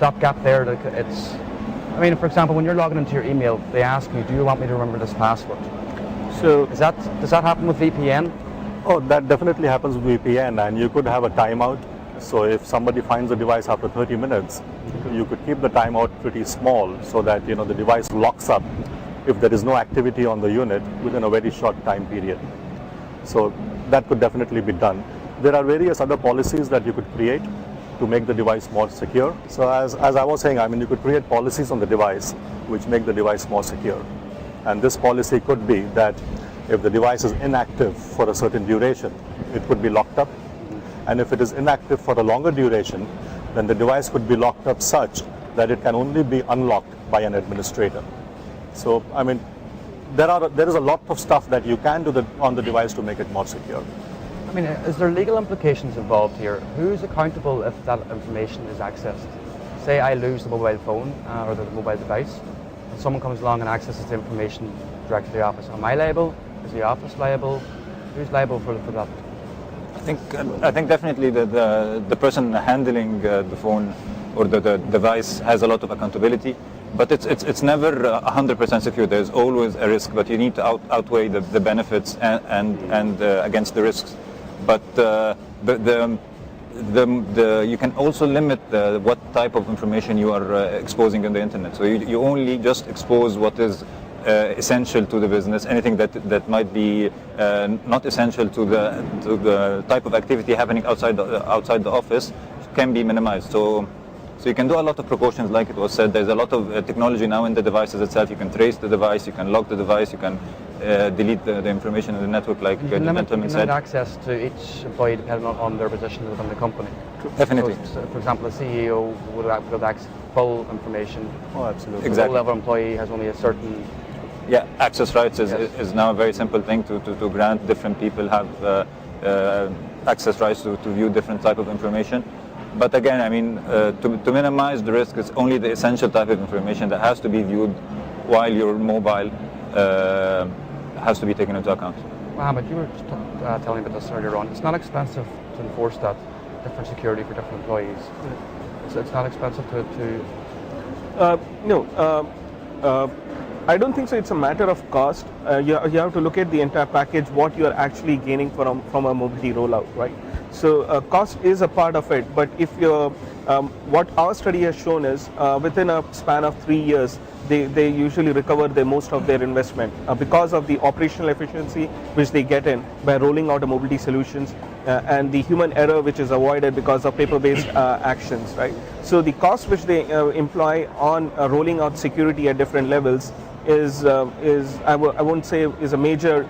stopgap there. I mean, for example, when you're logging into your email, they ask you, do you want me to remember this password? So does that happen with VPN? Oh, that definitely happens with VPN, and you could have a timeout. So if somebody finds the device after 30 minutes, you could keep the timeout pretty small so that the device locks up if there is no activity on the unit within a very short time period. So that could definitely be done. There are various other policies that you could create to make the device more secure. So as I was saying, I mean, you could create policies on the device which make the device more secure. And this policy could be that if the device is inactive for a certain duration, it could be locked up. And if it is inactive for a longer duration, then the device could be locked up such that it can only be unlocked by an administrator. So, I mean, there is a lot of stuff that you can do on the device to make it more secure. I mean, is there legal implications involved here? Who's accountable if that information is accessed? Say I lose the mobile phone or the mobile device, and someone comes along and accesses the information directly to the office. Am I liable? Is the office liable? Who's liable for that? I think definitely the person handling the phone or the device has a lot of accountability, but it's never 100% secure. There's always a risk, but you need to outweigh the benefits and against the risks. But you can also limit what type of information you are exposing on the internet. So you only just expose what is essential to the business. Anything that might be not essential to the type of activity happening outside the office can be minimized. So you can do a lot of precautions, like it was said. There's a lot of technology now in the devices itself. You can trace the device, you can log the device, you can delete the information in the network, like the gentleman said. Limit access to each employee depending on their position within the company. Definitely. So, for example, a CEO would have access to full information. Oh, absolutely. Exactly. A low-level employee has only a certain... Yeah, access rights is now a very simple thing to grant. Different people have access rights to view different type of information. But again, I mean, to minimize the risk, it's only the essential type of information that has to be viewed while you're mobile has to be taken into account. Mohammed, you were just telling me about this earlier on. It's not expensive to enforce that, different security for different employees. It's not expensive to... No. I don't think so. It's a matter of cost. You have to look at the entire package, what you are actually gaining from a mobility rollout, right? So cost is a part of it, but if you're, what our study has shown is within a span of 3 years, they usually recover most of their investment because of the operational efficiency which they get in by rolling out a mobility solutions and the human error which is avoided because of paper-based actions, right? So the cost which they employ on rolling out security at different levels is I won't say is a major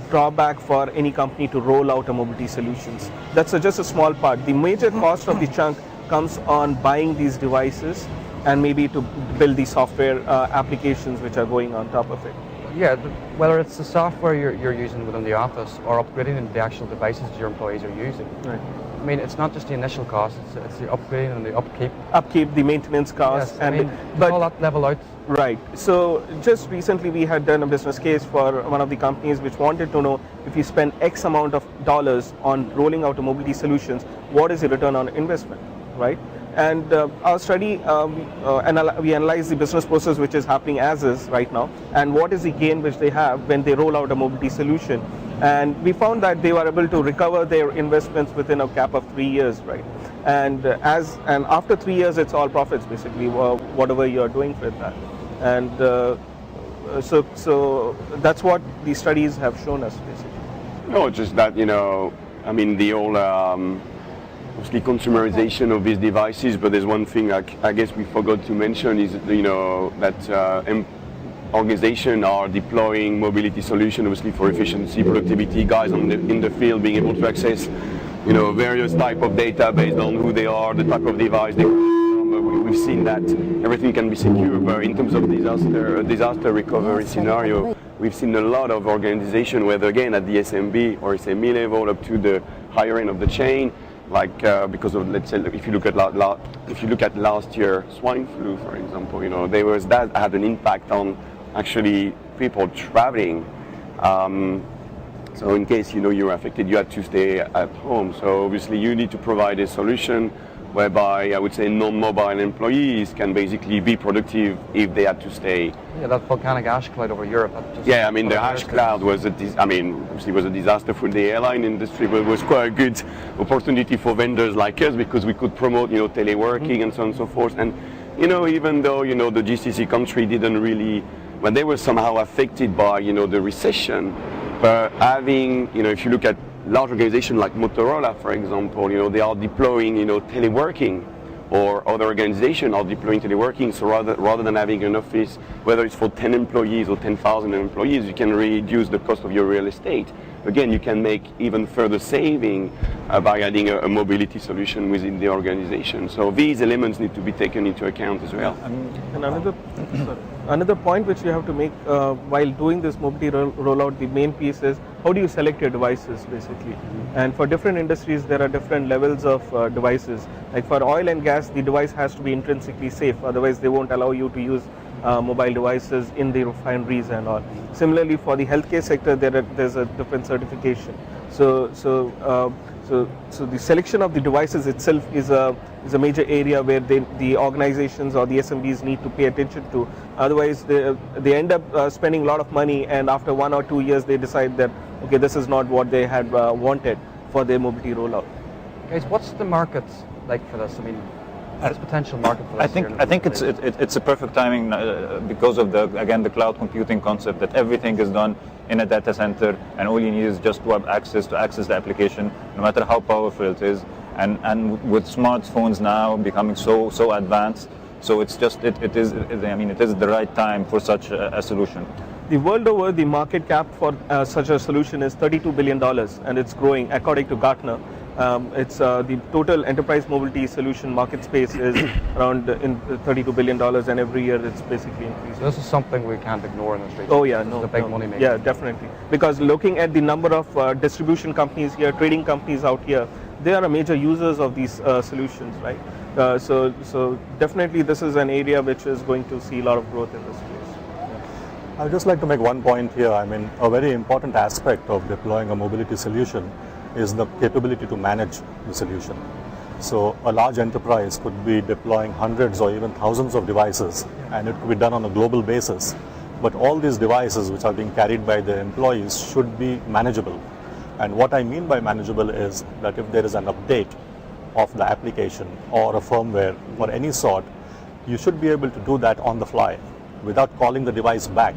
drawback for any company to roll out a mobility solutions. That's just a small part. The major cost of the chunk comes on buying these devices and maybe to build the software applications which are going on top of it. Yeah, whether it's the software you're using within the office or upgrading the actual devices your employees are using. Right. I mean, it's not just the initial cost, it's the upgrading and the upkeep. Upkeep, the maintenance costs. Yes, but all that level out. Right. So just recently we had done a business case for one of the companies which wanted to know if you spend X amount of dollars on rolling out a mobility solutions, what is the return on investment, right? And our study, we analyzed the business process which is happening as is right now, and what is the gain which they have when they roll out a mobility solution. And we found that they were able to recover their investments within a gap of 3 years, right? And after 3 years, it's all profits basically, whatever you're doing with that. And so that's what the studies have shown us basically. No, just that, I mean, the whole mostly consumerization of these devices, but there's one thing I guess we forgot to mention is, that organizations are deploying mobility solutions, obviously for efficiency, productivity, guys in the field being able to access, various type of data based on who they are, the type of device they we've seen that everything can be secure, but in terms of disaster recovery scenario, we've seen a lot of organizations, whether again at the SMB or SME level up to the higher end of the chain, like because of, let's say, if you look at last year swine flu, for example, that had an impact on actually people traveling. So in case you were affected, you had to stay at home. So obviously you need to provide a solution whereby I would say non-mobile employees can basically be productive if they had to stay. Yeah, that volcanic ash cloud over Europe. That just Yeah, I mean, the put a ash burst cloud was obviously was a disaster for the airline industry, but it was quite a good opportunity for vendors like us because we could promote, teleworking and so on and so forth. And, even though, the GCC country didn't really, but they were somehow affected by, the recession. But having, if you look at large organizations like Motorola, for example, they are deploying, teleworking, or other organizations are deploying teleworking. So rather than having an office, whether it's for 10 employees or 10,000 employees, you can reduce the cost of your real estate. Again, you can make even further saving by adding a mobility solution within the organization. So these elements need to be taken into account as well. And another point which you have to make while doing this mobility rollout, the main piece is how do you select your devices basically. And for different industries there are different levels of devices. Like for oil and gas, the device has to be intrinsically safe, otherwise they won't allow you to use mobile devices in the refineries and all. Similarly, for the healthcare sector, there's a different certification. So the selection of the devices itself is a major area where the organizations or the SMBs need to pay attention to. Otherwise, they end up spending a lot of money, and after 1 or 2 years, they decide that okay, this is not what they had wanted for their mobility rollout. Guys, what's the market like for this? I mean, what's the potential market for this? I think it's a perfect timing because of the cloud computing concept, that everything is done in a data center, and all you need is just to have access the application, no matter how powerful it is. And with smartphones now becoming so advanced, so it is the right time for such a solution. The world over, the market cap for such a solution is $32 billion, and it's growing according to Gartner. It's the total enterprise mobility solution market space is around $32 billion, and every year it's basically increasing. So this is something we can't ignore in the street. Oh yeah, It's no, a big no. money maker. Yeah, definitely. Because looking at the number of distribution companies here, trading companies out here, they are major users of these solutions, right? So definitely this is an area which is going to see a lot of growth in this space. I would just like to make one point here. I mean, a very important aspect of deploying a mobility solution is the capability to manage the solution. So a large enterprise could be deploying hundreds or even thousands of devices, and it could be done on a global basis. But all these devices which are being carried by the employees should be manageable. And what I mean by manageable is that if there is an update of the application or a firmware or any sort, you should be able to do that on the fly without calling the device back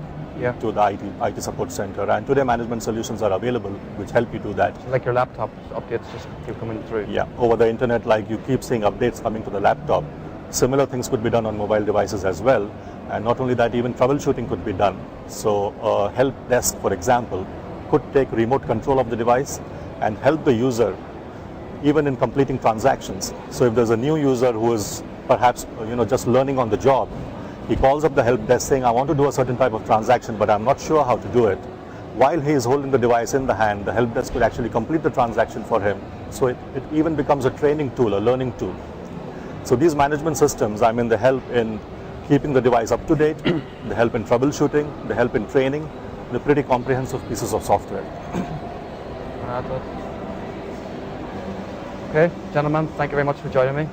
to the IT support center. And today management solutions are available which help you do that. So like your laptop updates just keep coming through. Yeah, over the internet, like you keep seeing updates coming to the laptop. Similar things could be done on mobile devices as well. And not only that, even troubleshooting could be done. So a help desk, for example, could take remote control of the device and help the user even in completing transactions. So if there's a new user who is perhaps just learning on the job, he calls up the help desk saying, I want to do a certain type of transaction, but I'm not sure how to do it. While he is holding the device in the hand, the help desk could actually complete the transaction for him. So it even becomes a training tool, a learning tool. So these management systems, they help in keeping the device up to date, they help in troubleshooting, they help in training. They're pretty comprehensive pieces of software. Okay, gentlemen, thank you very much for joining me.